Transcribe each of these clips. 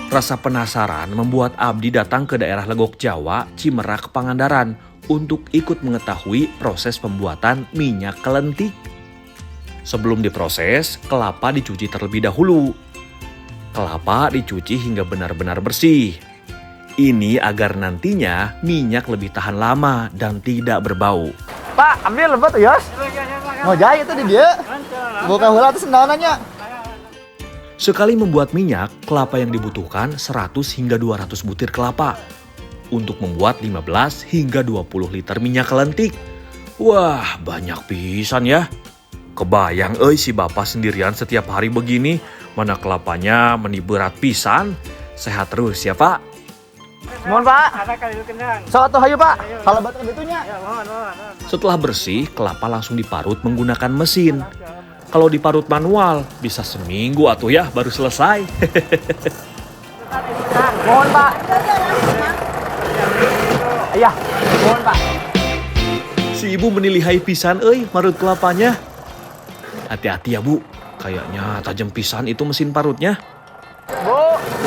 Rasa penasaran membuat Abdi datang ke daerah Legok Jawa, Cimerak, Pangandaran untuk ikut mengetahui proses pembuatan minyak kelentik. Sebelum diproses, kelapa dicuci terlebih dahulu. Kelapa dicuci hingga benar-benar bersih. Ini agar nantinya minyak lebih tahan lama dan tidak berbau. Pak, ambil lebat tuh, Yos. Mau jahit itu di dia. Buka hula tuh sendalannya. Sekali membuat minyak, kelapa yang dibutuhkan 100 hingga 200 butir kelapa. Untuk membuat 15 hingga 20 liter minyak kelentik. Wah, banyak pisan ya. Kebayang si bapak sendirian setiap hari begini. Mana kelapanya meni berat pisan. Sehat terus ya Pak. Mohon Pak. Sok atuh hayu Pak. Kalau batu bitunya. Setelah bersih, kelapa langsung diparut menggunakan mesin. Kalau diparut manual, bisa seminggu atuh ya baru selesai. Mohon Pak. Iya, mohon Pak. Si ibu menilihai pisan marut kelapanya. Hati-hati ya Bu, kayaknya tajam pisan itu mesin parutnya.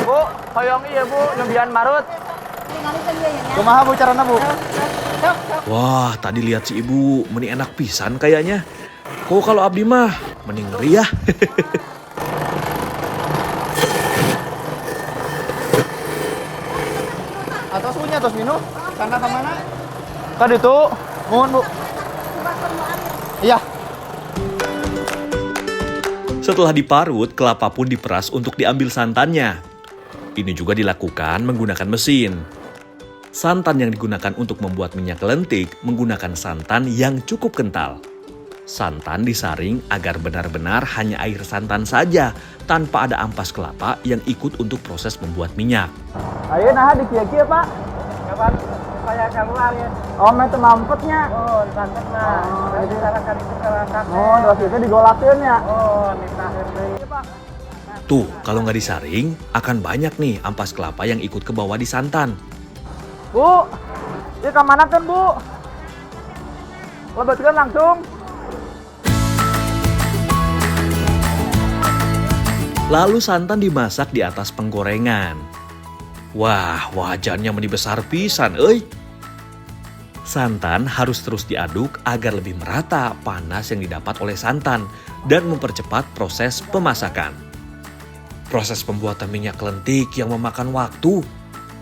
Bu, hoyong iya Bu, nyembian marut. Kumaha Bu carana Bu? Wah, tadi lihat si ibu meni enak pisan kayaknya. Kok kalau Abdi mah mending ngeri ya. Atos punya, atos minum. Sana ke mana? Tadi tuh, mohon Bu. Iya. Setelah diparut, kelapa pun diperas untuk diambil santannya. Ini juga dilakukan menggunakan mesin. Santan yang digunakan untuk membuat minyak kelentik menggunakan santan yang cukup kental. Santan disaring agar benar-benar hanya air santan saja, tanpa ada ampas kelapa yang ikut untuk proses membuat minyak. Ayo nah di kia-kia Pak. Kapan supaya keluar ya? Oh, itu mampetnya. Oh, dipantet nah. Jadi sarakan itu kelasan. Oh, terus itu digolakeun ya. Oh, nitaheun deui Pak. Tuh, kalau nggak disaring, akan banyak nih ampas kelapa yang ikut ke bawah di santan. Bu, ini kemana kan Bu? Lebetkan langsung. Lalu santan dimasak di atas penggorengan. Wah, wajannya meni besar pisan, Santan harus terus diaduk agar lebih merata panas yang didapat oleh santan dan mempercepat proses pemasakan. Proses pembuatan minyak kelentik yang memakan waktu.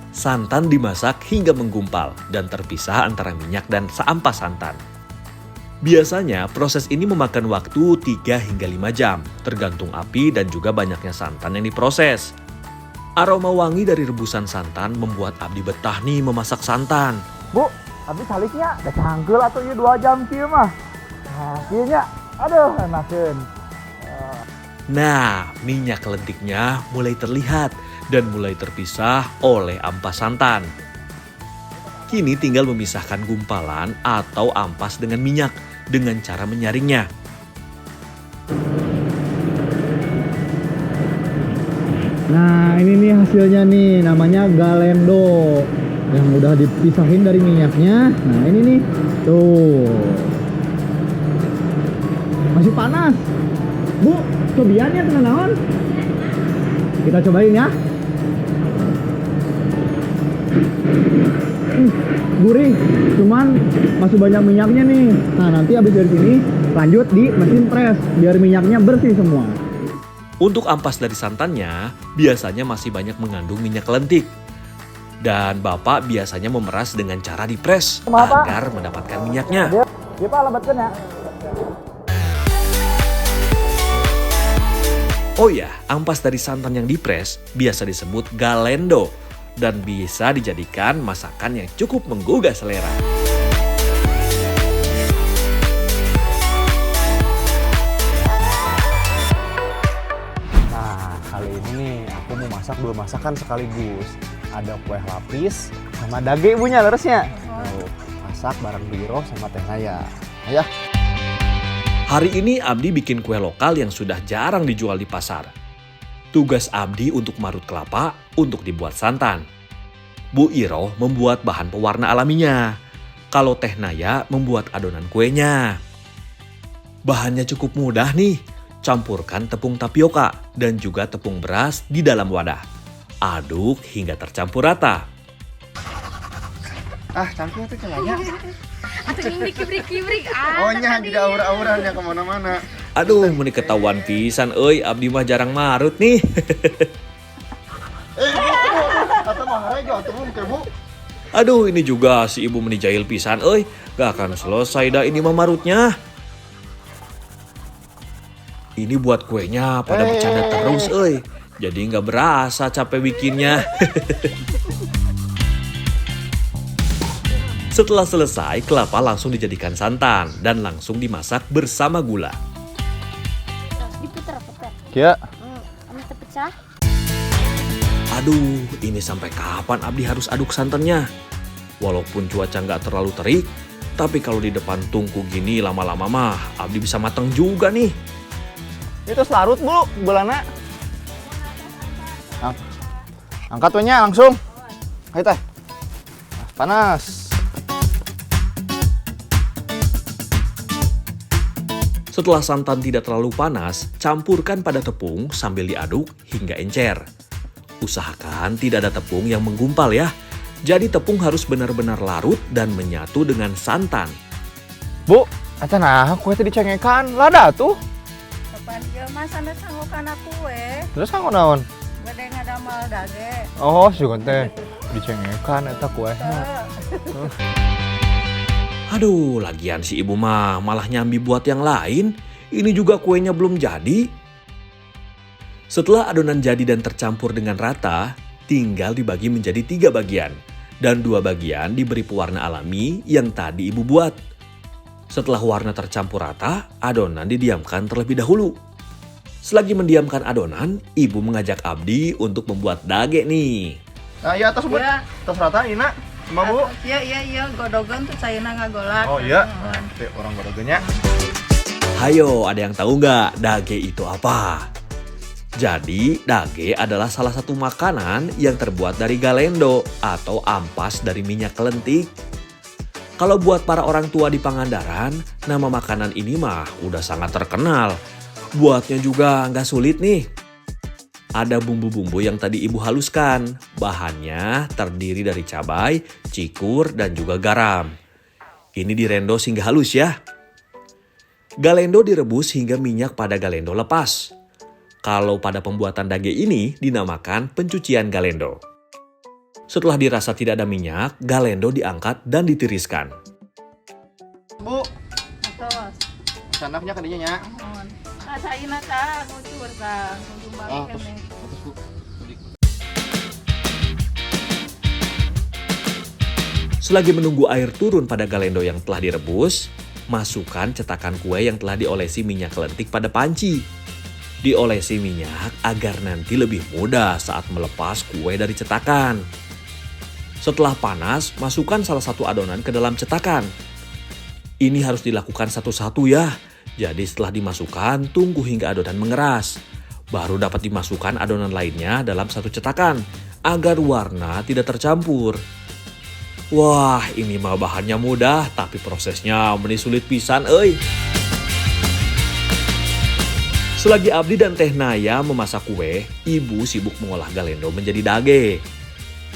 Santan dimasak hingga menggumpal dan terpisah antara minyak dan seampas santan. Biasanya proses ini memakan waktu 3 hingga 5 jam, tergantung api dan juga banyaknya santan yang diproses. Aroma wangi dari rebusan santan membuat Abdi betah nih memasak santan. Bu, Abdi saliknya udah cangkel atau 2 jam kieu mah. Nah, kieu nya. Aduh, enakeun. Nah, minyak kelentiknya mulai terlihat dan mulai terpisah oleh ampas santan. Kini tinggal memisahkan gumpalan atau ampas dengan minyak dengan cara menyaringnya. Nah, ini nih hasilnya nih, namanya galendo. Yang udah dipisahin dari minyaknya. Nah, ini nih. Tuh. Masih panas. Bu, cobiannya tenang naon. Kita cobain ya. Gurih, cuman masih banyak minyaknya nih. Nah, nanti habis dari sini lanjut di mesin pres biar minyaknya bersih semua. Untuk ampas dari santannya, biasanya masih banyak mengandung minyak kelentik. Dan Bapak biasanya memeras dengan cara dipres agar mendapatkan minyaknya. Dia Pak lebetkeun ya. Oh ya, ampas dari santan yang dipres biasa disebut galendo dan bisa dijadikan masakan yang cukup menggugah selera. Nah, kali ini nih aku mau masak 2 masakan sekaligus. Ada kue lapis sama dage ibunya leresnya. Masak bareng Biro sama Teh Naya. Ayo. Hari ini Abdi bikin kue lokal yang sudah jarang dijual di pasar. Tugas Abdi untuk marut kelapa untuk dibuat santan. Bu Iro membuat bahan pewarna alaminya. Kalau Teh Naya membuat adonan kuenya. Bahannya cukup mudah nih. Campurkan tepung tapioka dan juga tepung beras di dalam wadah. Aduk hingga tercampur rata. Campur tuh celanya. Atau kibrik. Oh nya, tidak aura-auranya kemana-mana. Aduh, meni ketahuan pisan euy, abdi mah jarang marut nih. Atau mahara jatuh ke Bu. Aduh, ini juga si ibu meni jahil pisan euy, gak akan selesai dah ini mah marutnya. Ini buat kuenya pada bercanda terus euy. Jadi nggak berasa capek bikinnya. Setelah selesai, kelapa langsung dijadikan santan dan langsung dimasak bersama gula. Diputer-puter. Kia. Kami terpecah. Aduh, ini sampai kapan Abdi harus aduk santannya? Walaupun cuaca nggak terlalu terik, tapi kalau di depan tungku gini lama-lama mah Abdi bisa mateng juga nih. Itu selarut Bu, gulana. Angkat wenya langsung. Ayo teh. Panas. Setelah santan tidak terlalu panas, campurkan pada tepung sambil diaduk hingga encer. Usahakan tidak ada tepung yang menggumpal ya. Jadi tepung harus benar-benar larut dan menyatu dengan santan. Bu, acan kue tadi cengekan. Lada tuh. Kapan dia mas anda sanggup kana kue, Terus kanggo naon? gede ngadamal dage. Oh, sih teh. Dicengekan eta kue. Aduh, lagian si ibu mah malah nyambi buat yang lain. Ini juga kuenya belum jadi. Setelah adonan jadi dan tercampur dengan rata, tinggal dibagi menjadi 3 bagian. Dan 2 bagian diberi pewarna alami yang tadi ibu buat. Setelah warna tercampur rata, adonan didiamkan terlebih dahulu. Selagi mendiamkan adonan, ibu mengajak Abdi untuk membuat dage nih. Nah, iya atas Bu. Iya. Atas rata Ina. Sama Bu. Iya, godogan tuh caina ngagolak. Oh iya. Orang godogennya. Hayo, ada yang tahu nggak dage itu apa? Jadi, dage adalah salah satu makanan yang terbuat dari galendo atau ampas dari minyak kelentik. Kalau buat para orang tua di Pangandaran, nama makanan ini mah udah sangat terkenal. Buatnya juga nggak sulit nih. Ada bumbu-bumbu yang tadi ibu haluskan. Bahannya terdiri dari cabai, cikur, dan juga garam. Ini direndo hingga halus ya. Galendo direbus hingga minyak pada galendo lepas. Kalau pada pembuatan dage ini dinamakan pencucian galendo. Setelah dirasa tidak ada minyak, galendo diangkat dan ditiriskan. Bu, Terus, sanaknya kadinya nya. caina ta ngucur ta, Ah, ngucur terus. Bu. Selagi menunggu air turun pada galendo yang telah direbus, masukkan cetakan kue yang telah diolesi minyak kelentik pada panci. Diolesi minyak agar nanti lebih mudah saat melepas kue dari cetakan. Setelah panas, masukkan salah satu adonan ke dalam cetakan. Ini harus dilakukan satu-satu ya. Jadi setelah dimasukkan, tunggu hingga adonan mengeras. Baru dapat dimasukkan adonan lainnya dalam satu cetakan, agar warna tidak tercampur. Wah, ini mah bahannya mudah, tapi prosesnya meni sulit pisan euy. Selagi Abdi dan Teh Naya memasak kue, ibu sibuk mengolah galendo menjadi dage.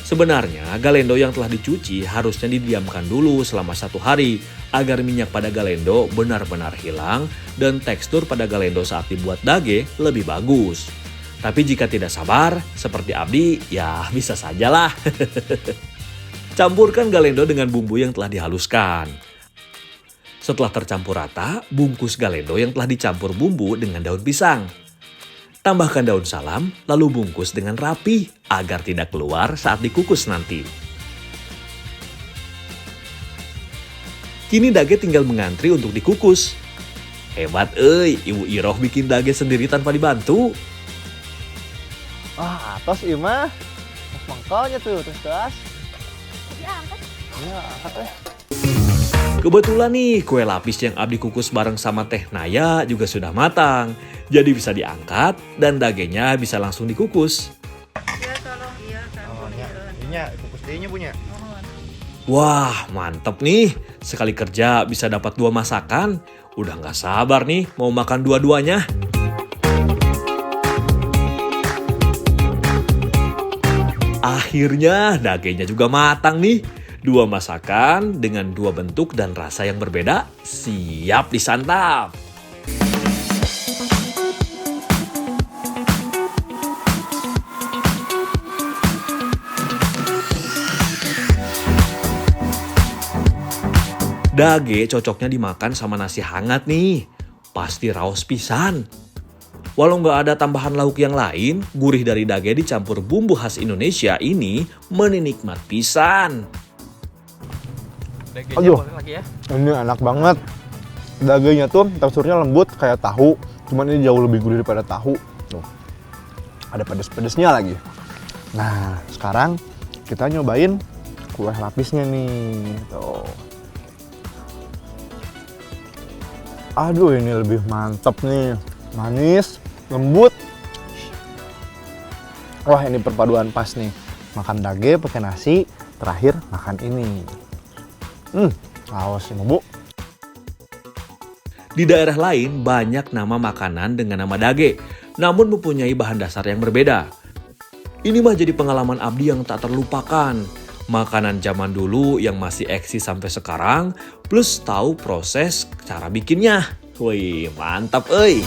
Sebenarnya, galendo yang telah dicuci harusnya didiamkan dulu selama 1 hari agar minyak pada galendo benar-benar hilang dan tekstur pada galendo saat dibuat dage lebih bagus. Tapi jika tidak sabar, seperti Abdi, ya bisa sajalah. Campurkan galendo dengan bumbu yang telah dihaluskan. Setelah tercampur rata, bungkus galendo yang telah dicampur bumbu dengan daun pisang. Tambahkan daun salam, lalu bungkus dengan rapi agar tidak keluar saat dikukus nanti. Kini dage tinggal mengantri untuk dikukus. Hebat euy, Ibu Iroh bikin dage sendiri tanpa dibantu. Atas ieu mah. Mas mangkalnya tuh, tes. Diangkat. Iya, angkat teh. Kebetulan nih, kue lapis yang Abdi kukus bareng sama Teh Naya juga sudah matang. Jadi bisa diangkat dan dagenya bisa langsung dikukus. Iya tolong iya kan. Oh, nya. Ininya kukus deui punya. Wah, mantep nih. Sekali kerja bisa dapat 2 masakan. Udah nggak sabar nih mau makan dua-duanya. Akhirnya dagenya juga matang nih. Dua masakan dengan dua bentuk dan rasa yang berbeda siap disantap. Dage cocoknya dimakan sama nasi hangat nih. Pasti raos pisan. Walau nggak ada tambahan lauk yang lain, gurih dari dage dicampur bumbu khas Indonesia ini menikmat pisan. Aduh, ini enak banget. Dagenya tuh teksturnya lembut kayak tahu, cuman ini jauh lebih gurih daripada tahu. Tuh, ada pedes-pedesnya lagi. Nah, sekarang kita nyobain kue lapisnya nih. Tuh. Aduh, ini lebih mantep nih. Manis, lembut. Wah, ini perpaduan pas nih. Makan dage pakai nasi, terakhir makan ini. Awas ini, Bu. Di daerah lain banyak nama makanan dengan nama dage, namun mempunyai bahan dasar yang berbeda. Ini mah jadi pengalaman Abdi yang tak terlupakan. Makanan zaman dulu yang masih eksis sampai sekarang, plus tahu proses cara bikinnya. Wih, mantap euy.